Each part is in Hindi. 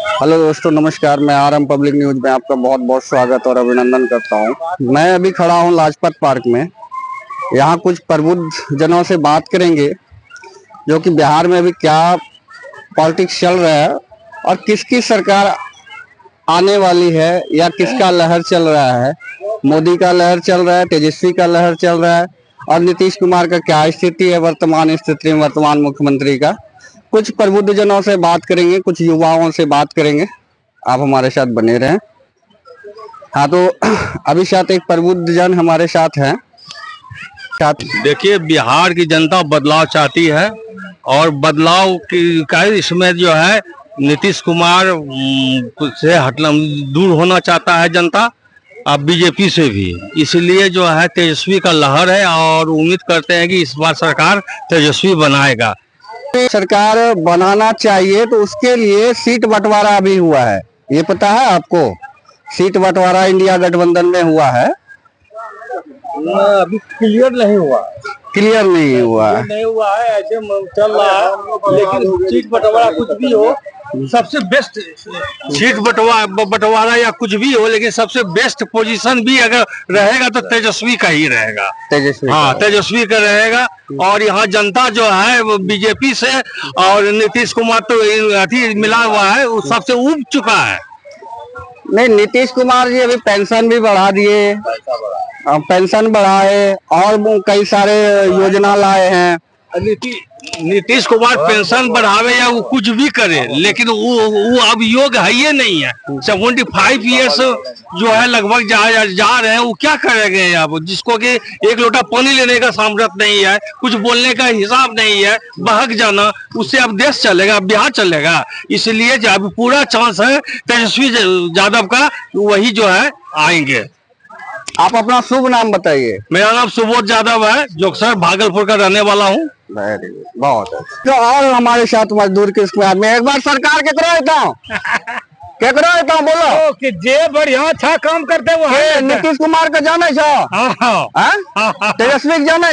हेलो दोस्तों, नमस्कार। मैं आरएम पब्लिक न्यूज में आपका बहुत बहुत स्वागत और अभिनंदन करता हूं। मैं अभी खड़ा हूं लाजपत पार्क में। यहां कुछ प्रबुद्ध जनों से बात करेंगे जो कि बिहार में अभी क्या पॉलिटिक्स चल रहा है और किसकी सरकार आने वाली है या किसका लहर चल रहा है। मोदी का लहर चल रहा है, तेजस्वी का लहर चल रहा है और नीतीश कुमार का क्या स्थिति है वर्तमान स्थिति में, वर्तमान मुख्यमंत्री का। कुछ प्रबुद्ध जनों से बात करेंगे, कुछ युवाओं से बात करेंगे। आप हमारे साथ बने रहें। हाँ, तो अभी साथ एक प्रबुद्ध जन हमारे साथ हैं। देखिए, बिहार की जनता बदलाव चाहती है और बदलाव का इसमें जो है नीतीश कुमार से हटना दूर होना चाहता है जनता, अब बीजेपी से भी। इसलिए जो है तेजस्वी का लहर है और उम्मीद करते हैं कि इस बार सरकार तेजस्वी बनाएगा। सरकार बनाना चाहिए तो उसके लिए सीट बंटवारा भी हुआ है, ये पता है आपको? सीट बंटवारा इंडिया गठबंधन में हुआ है। अभी क्लियर नहीं हुआ नहीं हुआ है, ऐसे चल रहा है। लेकिन सीट बंटवारा कुछ भी हो, सबसे बेस्ट सीट बंटवारा या कुछ भी हो, लेकिन सबसे बेस्ट पोजीशन भी अगर रहेगा तो तेजस्वी का ही रहेगा। तेजस्वी का रहेगा। और यहाँ जनता जो है वो बीजेपी से और नीतीश कुमार तो मिला हुआ है, वो सबसे उब चुका है। नहीं, नीतीश कुमार जी अभी पेंशन भी बढ़ा दिए, पेंशन बढ़ाए और कई सारे योजना लाए हैं। नीतीश कुमार पेंशन बढ़ावे या वो कुछ भी करे, लेकिन वो अब योग है ही नहीं है। 75 ईयर्स जो है लगभग जा रहे हैं, वो क्या करेंगे अब, जिसको कि एक लोटा पानी लेने का सामर्थ्य नहीं है, कुछ बोलने का हिसाब नहीं है, बहक जाना, उससे अब देश चलेगा, बिहार चलेगा। इसलिए अब पूरा चांस है तेजस्वी यादव का, वही जो है आएंगे। आप अपना शुभ नाम बताइए। मेरा नाम सुबोध यादव है, जोगसर भागलपुर का रहने वाला हूँ। बहुत अच्छा। तो और हमारे साथ मजदूर के में एक बार सरकार के करो बोलो कि जे बढ़िया अच्छा काम करते वो है। नीतीश कुमार का जाने तेजस्वी के जाने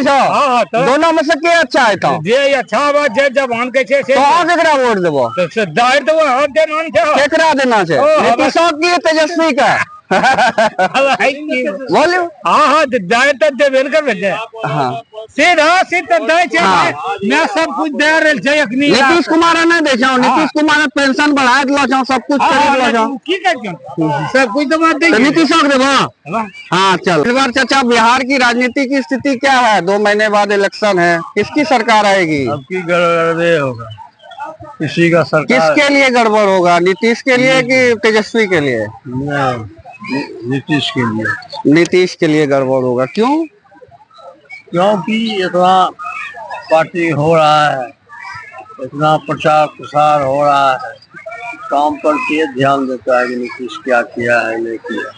दोनों में से के अच्छा है? तो जे अच्छा बात जे जवान के छे तो आप केकरा वोट देबो? तो दायर देबो, हम देना छे। केकरा देना छे? नीतीश की तेजस्वी का? बोलियो। हाँ, दायर तो देबे कर भेजे। हाँ, सीधा दाय छे। मैं सब कुछ दे रहल छे। अखनी नीतीश कुमार ने देखो, नीतीश कुमार पेंशन बढ़ा दिलो छो, सब कुछ कर दिलो छो, की कर सब कुछ तो बात दे। नीतीश को देबो। हाँ, चल। इस बार चाचा बिहार की राजनीति की स्थिति क्या है? 2 महीने बाद इलेक्शन है, किसकी सरकार आएगी? अब की गड़बड़ होगा, किसी का सरकार। किसके लिए गड़बड़ होगा, नीतीश के लिए कि तेजस्वी के लिए? नीतीश के लिए। नीतीश के लिए गड़बड़ होगा। क्यों? क्योंकि इतना पार्टी हो रहा है, इतना प्रचार प्रसार हो रहा है, काम पर के ध्यान देता है कि नीतीश क्या किया है नहीं किया।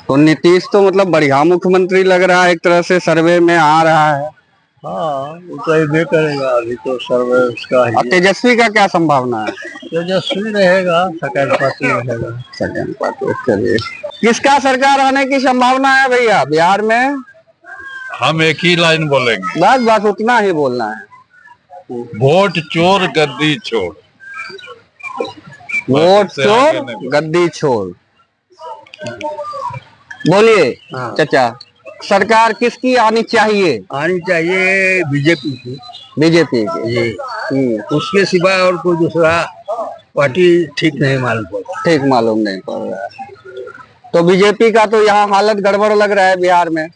तो नीतीश तो मतलब बढ़िया मुख्यमंत्री लग रहा है, एक तरह से सर्वे में आ रहा है। हाँ, वो तो ये करेगा, अभी तो सर्वे उसका ही। तेजस्वी का क्या संभावना है? तेजस्वी रहेगा, सेकंड पार्टी रहेगा। Second party. चलिए, किसका सरकार आने की संभावना है भैया बिहार में? हम एक ही लाइन बोलेंगे, बस उतना ही बोलना है। वोट चोर गद्दी छोड़। वोट चोर गद्दी छोड़। बोलिए चाचा, सरकार किसकी आनी चाहिए? आनी चाहिए बीजेपी की। बीजेपी की। उसके सिवा और कोई दूसरा पार्टी ठीक नहीं मालूम पड़ रहा है। तो बीजेपी का तो यहाँ हालत गड़बड़ लग रहा है बिहार में।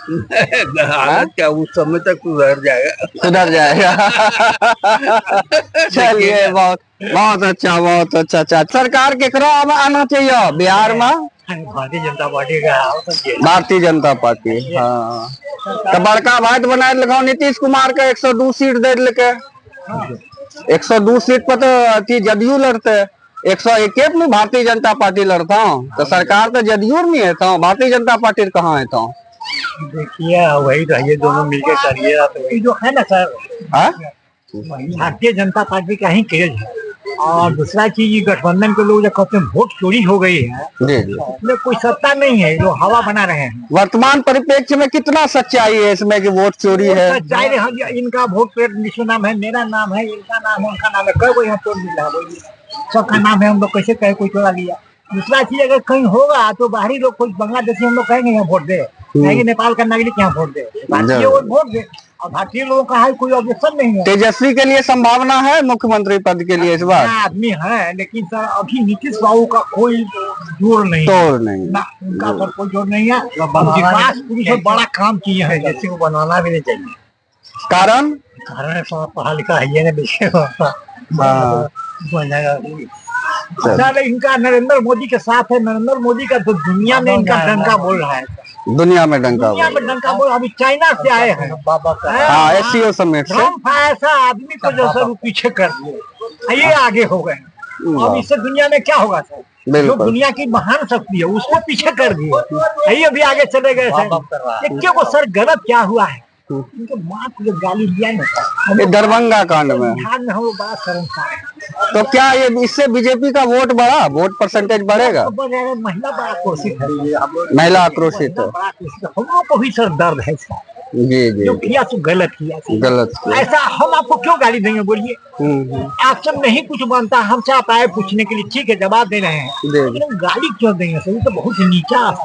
हालत क्या, उस समय तक सुधर जाएगा। चलिए, बहुत अच्छा। सरकार केकरा आना चाहिए बिहार में? भारतीय जनता पार्टी का। भारतीय जनता पार्टी। हाँ, तो बड़का भाई तो बना लगाओ नीतीश कुमार का 102 सीट दे लेके। 102 सीट पर तो जदयू लड़ते, 101 में भारतीय जनता पार्टी लड़ता हूँ। तो सरकार तो जदयू में है, तो भारतीय जनता पार्टी कहाँ है? तो देखिए, वही रहिए, दोनों मिलकर करिए। तो जो है ना सर, भारतीय जनता पार्टी का ही क्रेज है। और दूसरा चीज ये गठबंधन के लोग जो कहते हैं वोट चोरी हो गई है, जी जी। इसमें कोई सत्ता नहीं है, जो हवा बना रहे हैं। वर्तमान परिप्रेक्ष्य में कितना सच्चाई है इसमें कि वोट चोरी है? सच्चाई रहा, इनका वोट पे जिसका नाम है, मेरा नाम है, इनका नाम है, उनका नाम है, कई कोई यहाँ चोर मिल रहा है, बोलिए सबका नाम है, हम लोग कैसे कहे कोई चोरा लिया। दूसरा चीज अगर कहीं होगा तो बाहरी लोग, कोई बांग्लादेशी हम लोग कहेंगे यहाँ वोट दे, कहेंगे नेपाल का नागरिक यहाँ वोट दे, भारतीय वोट दे, और भारतीय लोगों का है कोई ऑब्जेक्शन नहीं है। तेजस्वी के लिए संभावना है मुख्यमंत्री पद के लिए इस बार? आदमी है, लेकिन सर अभी नीतीश बाबू का कोई जोर नहीं है, तोड़ नहीं ना उनका सर कोई जोर नहीं है। विकास पुरुष बड़ा काम किए हैं, जैसे को बनाना भी नहीं चाहिए। कारण पढ़ा लिखा है ना, सर इनका नरेंद्र मोदी के साथ है, नरेंद्र मोदी का तो दुनिया में इनका डंका बोल रहा है, दुनिया में डंका बोल। अभी चाइना से आए हैं, हाँ एससीओ समिट से। ट्रम्प ऐसा आदमी को जो सर पीछे कर दिए, ये आगे हो गए। अब इससे दुनिया में क्या होगा सर? जो दुनिया की महान शक्ति है उसको पीछे कर दिए, ये अभी आगे चले गए सर। क्यों सर गलत क्या हुआ है? उनके माँ को जो गाली दिया ना दरभंगा कांड में, वो बात शर्मसार है। तो क्या ये इससे बीजेपी का वोट बढ़ा, वोट परसेंटेज बढ़ेगा? महिला बड़ा आक्रोशित है, महिला आक्रोशित है, हम लोग को भी सर दर्द है इसका। जी जी। जो किया तो गलत किया, गलत किया। ऐसा हम आपको क्यों गाली देंगे बोलिए? आपसे नहीं कुछ बनता, हमसे आप आए पूछने के लिए, ठीक है जवाब दे रहे हैं, लेकिन गाली क्यों देंगे सर? तो बहुत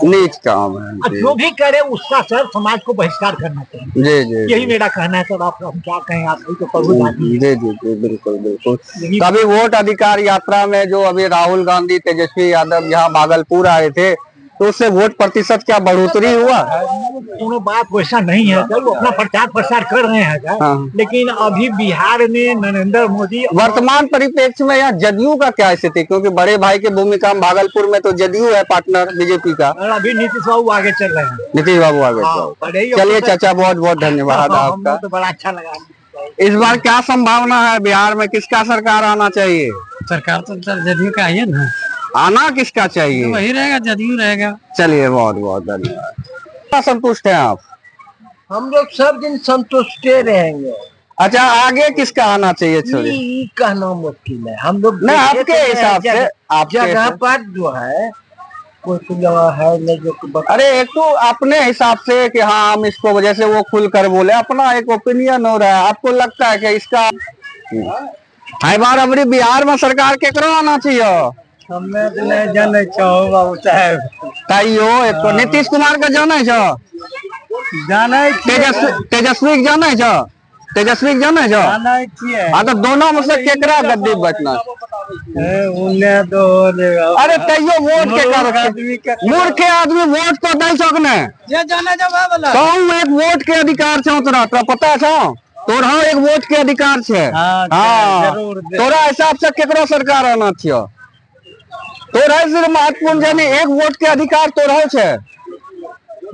नीच काम है। जो भी करे उसका सर समाज को बहिष्कार करना चाहिए। जी जी, यही मेरा कहना है सर। आप हम क्या कहें, आप तो प्रभु जी जी जी, बिल्कुल बिल्कुल। तभी वोट अधिकार यात्रा में जो अभी राहुल गांधी, तेजस्वी यादव यहाँ भागलपुर आए थे, तो उससे वोट प्रतिशत क्या बढ़ोतरी हुआ? कोनो बात वैसा नहीं है सर, वो अपना प्रचार प्रसार कर रहे हैं सर। हाँ। लेकिन अभी बिहार में नरेंद्र मोदी, वर्तमान परिप्रेक्ष्य में यहाँ जदयू का क्या स्थिति? क्योंकि बड़े भाई के भूमिका में भागलपुर में तो जदयू है पार्टनर बीजेपी का। अभी नीतीश बाबू आगे चल रहे हैं। नीतीश बाबू आगे। चलिए चाचा, बहुत बहुत धन्यवाद आपका, तो बड़ा अच्छा लगा। इस बार क्या संभावना है बिहार में, किसका सरकार आना चाहिए? सरकार तो जदयू का है ना। आना किसका चाहिए? वही रहेगा, जदयू रहेगा। चलिए बहुत बहुत धन्यवाद। संतुष्ट हैं आप? हम लोग सब दिन संतुष्ट रहेंगे। अच्छा, आगे किसका आना चाहिए? छोड़िए, कहना मुश्किल है। हम लोग नहीं, आपके हिसाब से आप जगह पर जो है कुछ है नहीं जो। अरे एक तो अपने हिसाब से कि हाँ हम इसको वजह से वो खुल कर बोले, अपना एक ओपिनियन हो रहा है। आपको लगता है कि इसका हर बार हमारी बिहार में सरकार केकरो आना चाहिए? हमें तो नहीं जाने चाहो बाबू साहब। ताइयो एक तो नीतीश कुमार का जाने छो, तेजस्वी के जाने छो, तेजस्वी के जाने छो। हाँ तो दोनों में से केकरा गद्दी बचना? अरे तैयो वोट के कर, मूर्ख आदमी वोट तो नहीं सकने। तो एक वोट के अधिकार छो तोरा, पता छो? तोरा एक वोट के अधिकार छे। हाँ, तोरा हिसाब से केकरो सरकार आना चाहिए? तोरा सिर्फ महत्वपूर्ण जाने एक वोट के अधिकार तोरा छे,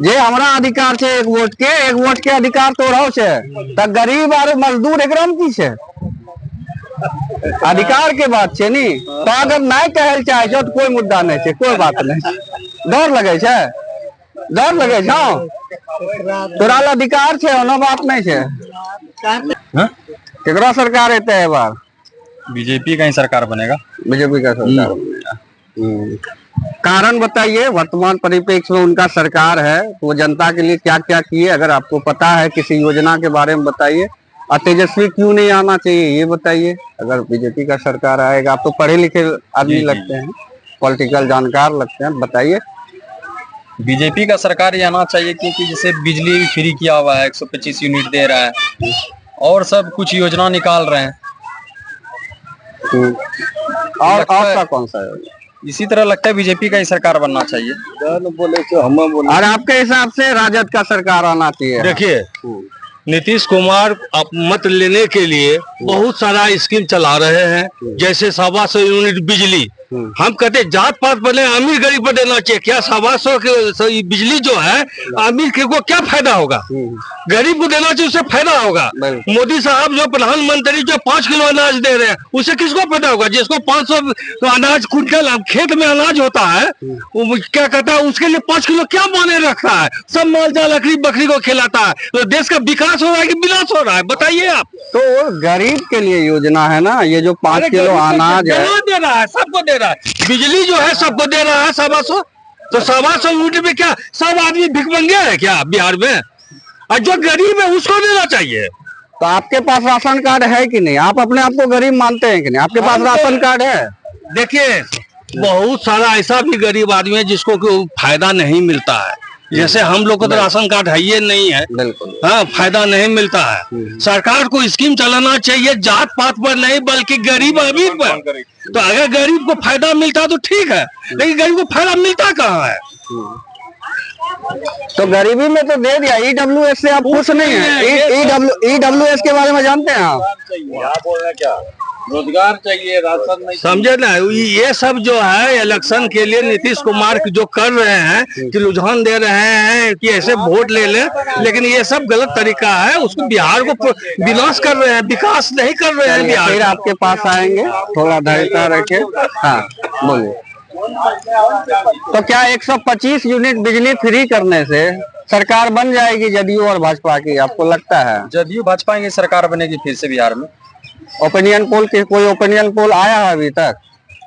जे हमरा अधिकार छे एक वोट के अधिकार तोरा छे। त गरीब और मजदूर एकरा में की छे? अधिकार के बात छे नी। तो अगर नहीं कहल चाहे छो तो कोई मुद्दा नहीं छे, कोई बात नहीं। डर लगे छे, डर लगे छो? तोरा अधिकार छे, ओनो बात नहीं छे। केकरा सरकार एते है बार? बीजेपी का ही सरकार बनेगा। बीजेपी का सरकार बनेगा। कारण बताइए, वर्तमान परिप्रेक्ष्य में उनका सरकार है, वो जनता के लिए क्या क्या किए? अगर आपको पता है किसी योजना के बारे में बताइए। और तेजस्वी क्यों नहीं आना चाहिए ये बताइए। अगर बीजेपी का सरकार आएगा, आप तो पढ़े लिखे आदमी लगते हैं, पॉलिटिकल जानकार लगते हैं, बताइए। बीजेपी का सरकार ही आना चाहिए, क्योंकि जैसे बिजली भी फ्री किया हुआ है, 125 यूनिट दे रहा है, और सब कुछ योजना निकाल रहे हैं। और आपका कौन सा है? इसी तरह लगता है बीजेपी का ही सरकार बनना चाहिए। और आपके हिसाब से राजद का सरकार आना चाहिए? देखिए, नीतीश कुमार मत लेने के लिए बहुत सारा स्कीम चला रहे हैं, जैसे 125 यूनिट बिजली हम कहते जात पात पर नहीं, अमीर गरीब पर देना चाहिए। क्या 125 की बिजली जो है अमीर के को क्या फायदा होगा, गरीब को देना चाहिए, उससे फायदा होगा। मोदी साहब जो प्रधानमंत्री जो 5 किलो अनाज दे रहे हैं, उससे किसको फायदा होगा? जिसको 500 अनाज कुंटल खेत में अनाज होता है, वो क्या कहता है, उसके लिए 5 किलो क्या माने रखता है? सब माल जाल बकरी बकरी को खिलाता है। तो देश का विकास हो रहा है कि विनाश हो रहा है, बताइए आप। तो गरीब के लिए योजना है ना ये, जो 5 किलो अनाज है, दे रहा है, सबको दे रहा है। बिजली जो है सबको दे रहा है 125। तो 125 यूनिट में क्या सब आदमी भिखमंगे है क्या बिहार में? और जो गरीब है उसको देना चाहिए। तो आपके पास राशन कार्ड है कि नहीं? आप अपने आप को गरीब मानते हैं कि नहीं? आपके पास राशन कार्ड है? देखिए, बहुत सारा ऐसा भी गरीब आदमी है जिसको कोई फायदा नहीं मिलता है। जैसे हम लोग को तो राशन कार्ड है ही नहीं है, बिल्कुल। हाँ, फायदा नहीं मिलता है। सरकार को स्कीम चलाना चाहिए जात पात पर नहीं, बल्कि गरीब अमीर पर। तो अगर गरीब को फायदा मिलता तो ठीक है, लेकिन गरीब को फायदा मिलता कहाँ है? तो गरीबी में तो दे दिया। EWS से आप खुश नहीं है? EWS के बारे में जानते हैं आप? क्या रोजगार चाहिए, राशन नहीं, समझे ना? ये सब जो है इलेक्शन के लिए नीतीश कुमार जो कर रहे हैं कि रुझान दे रहे हैं कि ऐसे वोट ले ले, लेकिन ये सब गलत तरीका है। उसको बिहार को विनाश कर रहे हैं, विकास नहीं कर रहे हैं बिहार। फिर आपके पास आएंगे, थोड़ा धैर्यता रखे। हाँ बोलिए। तो क्या 125 यूनिट बिजली फ्री करने से सरकार बन जाएगी जदयू और भाजपा की, आपको लगता है? जदयू भाजपा की सरकार बनेगी फिर से बिहार में। ओपिनियन पोल के कोई ओपिनियन पोल आया है अभी तक?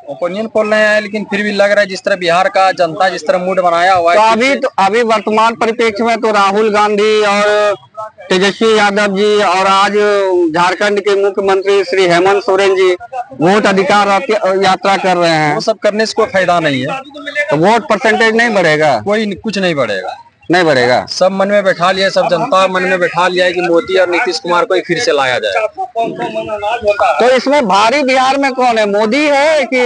ओपिनियन पोल नहीं आया, लेकिन फिर भी लग रहा है जिस तरह बिहार का जनता जिस तरह मूड बनाया हुआ है। तो अभी वर्तमान परिप्रेक्ष्य में तो राहुल गांधी और तेजस्वी यादव जी और आज झारखंड के मुख्यमंत्री श्री हेमंत सोरेन जी वोट अधिकार यात्रा कर रहे हैं। वो सब करने से कोई फायदा नहीं है। तो वोट परसेंटेज नहीं बढ़ेगा? कोई कुछ नहीं बढ़ेगा, नहीं बढ़ेगा। सब मन में बैठा लिया, सब जनता मन में बैठा लिया है कि मोदी और नीतीश कुमार को ही फिर से लाया जाए। तो इसमें भारी बिहार में कौन है, मोदी है कि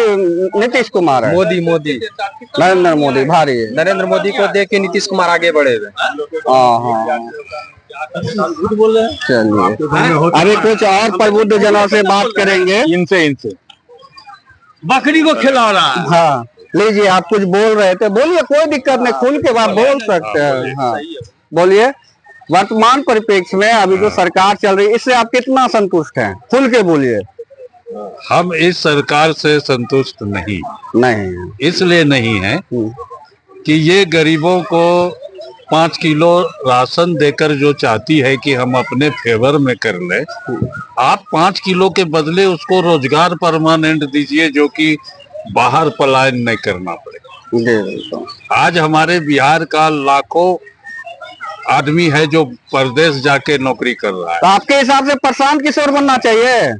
नीतीश कुमार है? मोदी नरेंद्र मोदी भारी है। नरेंद्र मोदी को देख के नीतीश कुमार आगे बढ़े हुए। चलिए, अभी कुछ और प्रबुद्ध जनों से बात करेंगे। इनसे बकरी को खिला रहा है। हाँ लीजिए, आप कुछ बोल रहे थे, बोलिए, कोई दिक्कत नहीं, खुल के बात बोल सकते हैं। हाँ बोलिए। वर्तमान परिप्रेक्ष्य में अभी जो सरकार चल रही है, इससे आप कितना संतुष्ट हैं? खुल के बोलिए। हम इस सरकार से संतुष्ट नहीं इसलिए नहीं है कि ये गरीबों को 5 किलो राशन देकर जो चाहती है कि हम अपने फेवर में कर ले। आप 5 किलो के बदले उसको रोजगार परमानेंट दीजिए, जो कि बाहर पलायन नहीं करना पड़े। आज हमारे बिहार का लाखों आदमी है जो परदेश जाके नौकरी कर रहा है। तो आपके हिसाब से प्रशांत किशोर बनना चाहिए?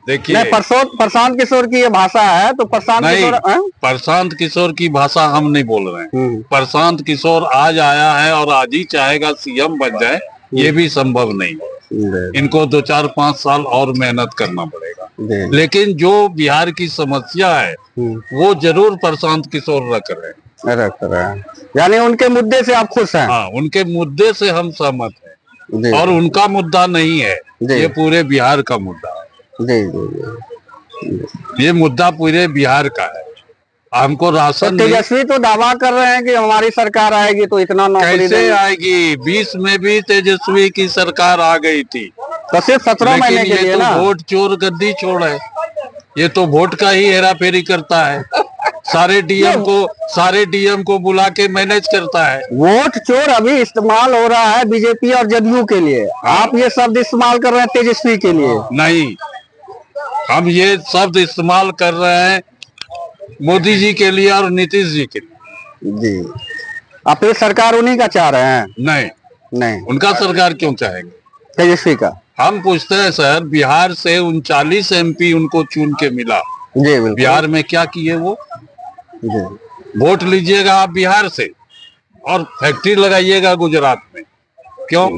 देखिए, प्रशांत किशोर की ये भाषा है, तो प्रशांत किशोर की भाषा हम नहीं बोल रहे हैं। प्रशांत किशोर आज आया है और आज ही चाहेगा सीएम बन जाए, ये भी संभव नहीं। इनको 2-4-5 साल और मेहनत करना पड़ेगा। लेकिन जो बिहार की समस्या है वो जरूर प्रशांत किशोर रख रहे हैं। यानी उनके मुद्दे से आप खुश हैं? हाँ, उनके मुद्दे से हम सहमत हैं। और उनका मुद्दा नहीं है, ये पूरे बिहार का मुद्दा है। ये मुद्दा पूरे बिहार का है। हमको राशन तेजस्वी तो दावा कर रहे हैं कि हमारी सरकार आएगी तो इतना नौकरी कैसे आएगी? 20 में भी तेजस्वी की सरकार आ गई थी, तो सिर्फ 17 महीने के लिए ना। वोट चोर गद्दी छोड़ है, ये तो वोट का ही हेरा फेरी करता है। सारे डीएम को बुला के मैनेज करता है। वोट चोर अभी इस्तेमाल हो रहा है बीजेपी और जदयू के लिए। आप ये शब्द इस्तेमाल कर रहे हैं तेजस्वी के लिए? नहीं, हम ये शब्द इस्तेमाल कर रहे हैं मोदी जी के लिए और नीतीश जी के लिए। जी, आप ये सरकार उन्हीं का चाह रहे हैं? नहीं, उनका सरकार क्यों चाहेंगे? तेजस्वी का। हम पूछते हैं सर, बिहार से 39 MP उनको चुन के मिला। जी बिल्कुल। बिहार में क्या किए वो? जी। वोट लीजिएगा आप बिहार से और फैक्ट्री लगाइएगा गुजरात में, क्यों?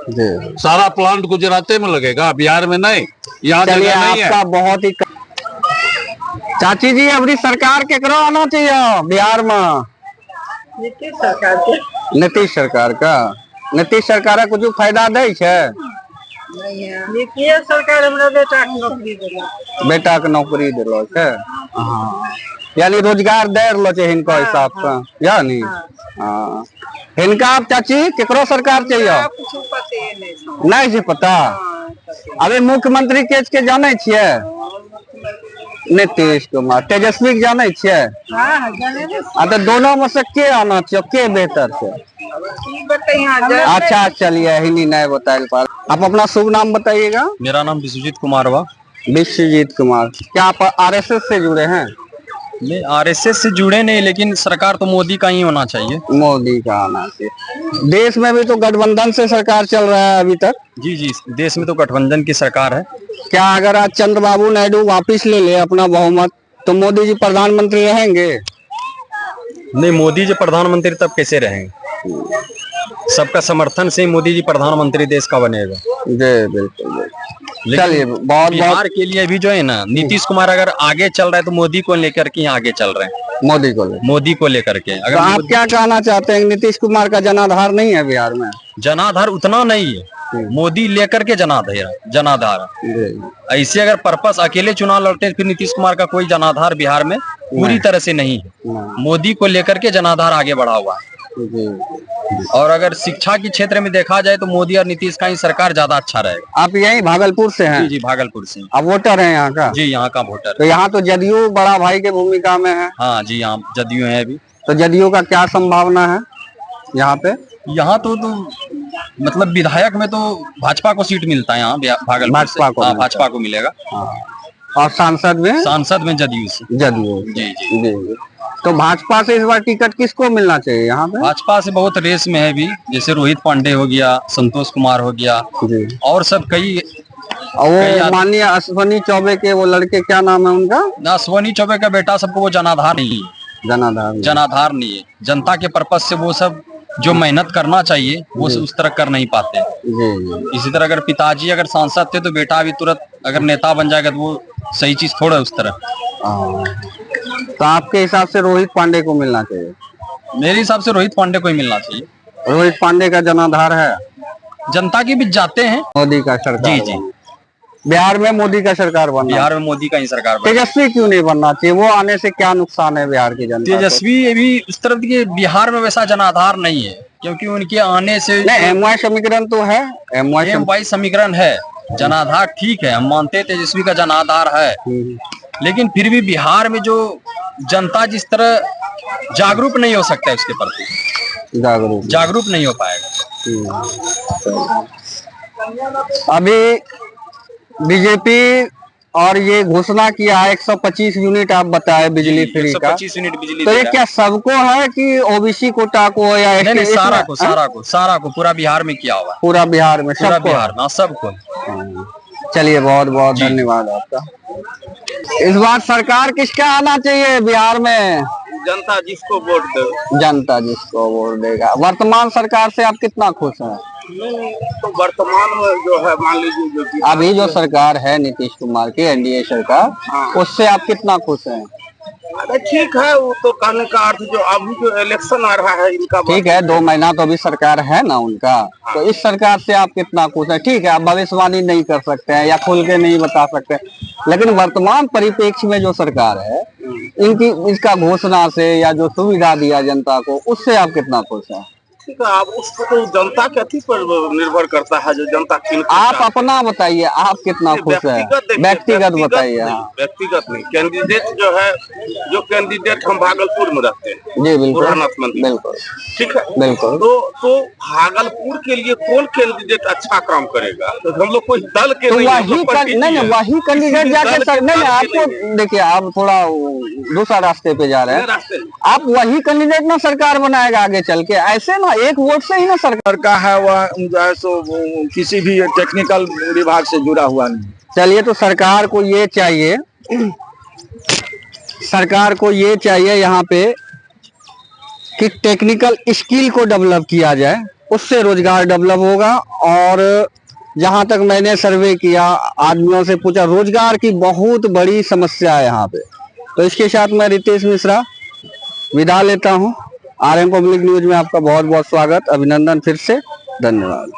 जी। सारा प्लांट गुजरात में लगेगा, बिहार में नहीं। यहाँ जगह नहीं है। आपका बहुत ही चाची जी, अपनी सरकार केकरो आना चाहिए बिहार में? नीतीश सरकार का। नीतीश सरकार कुछ फायदा दे छे? नीतीश सरकार हमरा बेटा के नौकरी दिलो छे। हाँ, यानी रोजगार दे लो चाहिए इनको हिसाब से यानी हाँ इनका आप चाची केकरो सरकार चाहिए नहीं जी पता अभी मुख्यमंत्री के जाने छिए नीतीश कुमार तेजस्वी के जाने छिए तो दोनों में से के आना चाहिए के बेहतर से अच्छा चलिए हिंदी नहीं बताए पार आप अपना शुभ नाम बताइएगा। मेरा नाम विश्वजीत कुमार हुआ। विश्वजीत कुमार क्या आप आरएसएस से जुड़े हैं? नहीं आरएसएस से जुड़े नहीं लेकिन सरकार तो मोदी का ही होना चाहिए। मोदी का आना चाहिए। देश में भी तो गठबंधन से सरकार चल रहा है अभी तक। जी जी देश में तो गठबंधन की सरकार है। क्या अगर आज चंद्रबाबू नायडू वापिस ले ले अपना बहुमत तो मोदी जी प्रधानमंत्री रहेंगे? नहीं मोदी जी प्रधानमंत्री तब कैसे रहेंगे? सबका समर्थन से ही मोदी जी प्रधानमंत्री देश का बनेगा। जी बिल्कुल। चलिए बिहार के लिए भी जो है ना नीतीश कुमार अगर आगे चल रहा है तो मोदी को लेकर के आगे चल रहे हैं। मोदी को लेकर के अगर तो आप क्या कहना चाहते हैं? नीतीश कुमार का जनाधार नहीं है बिहार में? जनाधार उतना नहीं है, मोदी लेकर के जनाधार ऐसे अगर पर्पस अकेले चुनाव लड़ते हैं फिर नीतीश कुमार का कोई जनाधार बिहार में पूरी तरह से नहीं है। मोदी को लेकर के जनाधार आगे बढ़ा हुआ है। और अगर शिक्षा के क्षेत्र में देखा जाए तो मोदी और नीतीश का ही सरकार ज्यादा अच्छा रहेगा। आप यही भागलपुर से हैं? जी भागलपुर से। आप वोटर हैं यहाँ का? जी यहाँ का वोटर। तो यहाँ तो जदयू बड़ा भाई के भूमिका में है। हाँ जी यहाँ जदयू है अभी। तो जदयू का क्या संभावना है यहाँ पे? यहाँ तो मतलब विधायक में तो भाजपा को सीट मिलता है यहाँ भागलपुर। भाजपा को मिलेगा। और सांसद में जदयू से। जी। तो भाजपा से इस बार टिकट किसको मिलना चाहिए यहाँ पे? भाजपा से बहुत रेस में है भी, जैसे रोहित पांडे हो गया, संतोष कुमार हो गया और सब कई। वो माननीय अश्वनी चौबे के वो लड़के क्या नाम है उनका? अश्वनी चौबे का बेटा सबको वो जनाधार नहीं है। जनाधार नहीं है। जनता के पर्पज से वो सब जो मेहनत करना चाहिए वो उस तरह कर नहीं पाते। इसी तरह अगर पिताजी अगर सांसद थे तो बेटा भी तुरंत अगर नेता बन जाएगा तो वो सही चीज थोड़ा उस तरह। तो आपके हिसाब से रोहित पांडे को मिलना चाहिए? मेरे हिसाब से रोहित पांडे को ही मिलना चाहिए। रोहित पांडे का जनाधार है, जनता के बीच जाते हैं। मोदी का सरकार। जी बिहार में मोदी का सरकार बनना। बिहार में मोदी का ही सरकार बनना। तेजस्वी क्यों नहीं बनना चाहिए? वो आने से क्या नुकसान है बिहार की जनता? तेजस्वी अभी उस तरफ के बिहार में वैसा जनाधार नहीं है क्योंकि उनके आने से एमवाई समीकरण तो है। एमवाई समीकरण है, जनाधार ठीक है, हम मानते हैं तेजस्वी का जनाधार है। लेकिन फिर भी बिहार में जो जनता जिस तरह जागरूक नहीं हो सकता है उसके प्रति, जागरूक नहीं हो पाएगा। अभी बीजेपी और ये घोषणा किया है 125 यूनिट आप बताए बिजली फ्री का। 125 यूनिट बिजली। तो ये क्या सबको है कि ओबीसी कोटा को या नहीं, सारा को पूरा बिहार में किया हुआ है। पूरा बिहार में सबको। चलिए बहुत बहुत धन्यवाद आपका। इस बार सरकार किसका आना चाहिए बिहार में? जनता जिसको वोट दे। जनता जिसको वोट देगा। वर्तमान सरकार से आप कितना खुश हैं? तो वर्तमान में जो है मान लीजिए जो अभी जो सरकार है नीतीश कुमार की एनडीए सरकार, उससे आप कितना खुश हैं? अरे ठीक है, वो तो कहने का अर्थ जो अभी जो इलेक्शन आ रहा है इनका ठीक है, 2 महीना तो अभी सरकार है ना उनका, तो इस सरकार से आप कितना खुश हैं? ठीक है, आप भविष्यवाणी नहीं कर सकते हैं या खुल के नहीं बता सकते, लेकिन वर्तमान परिप्रेक्ष्य में जो सरकार है इनकी इसका घोषणा से या जो सुविधा दिया जनता को, उससे आप कितना खुश हैं? ठीक है, आप उसको तो जनता के अति पर निर्भर करता है जो जनता किन। आप अपना बताइए, आप कितना खुश है? व्यक्तिगत बताइए। व्यक्तिगत नहीं, कैंडिडेट जो है, जो कैंडिडेट हम भागलपुर में रहते हैं। जी बिल्कुल, बिल्कुल ठीक है, बिल्कुल। तो भागलपुर के लिए कौन कैंडिडेट अच्छा काम करेगा? तो हम लोग कोई दल के वही कैंडिडेट जाके नहीं, आपको देखिए आप थोड़ा दूसरा रास्ते पे जा रहे हैं। आप वही कैंडिडेट ना सरकार बनाएगा आगे चल के, ऐसे ना एक वोट से ही ना सरकार का है वह जो है सो किसी भी टेक्निकल विभाग से जुड़ा हुआ नहीं। चलिए, तो सरकार को ये चाहिए यहाँ पे कि टेक्निकल स्किल को डेवलप किया जाए, उससे रोजगार डेवलप होगा। और जहां तक मैंने सर्वे किया, आदमियों से पूछा, रोजगार की बहुत बड़ी समस्या है यहाँ पे। तो इसके साथ मैं रितेश मिश्रा विदा लेता हूँ। RM पब्लिक न्यूज में आपका बहुत बहुत स्वागत, अभिनंदन फिर से, धन्यवाद।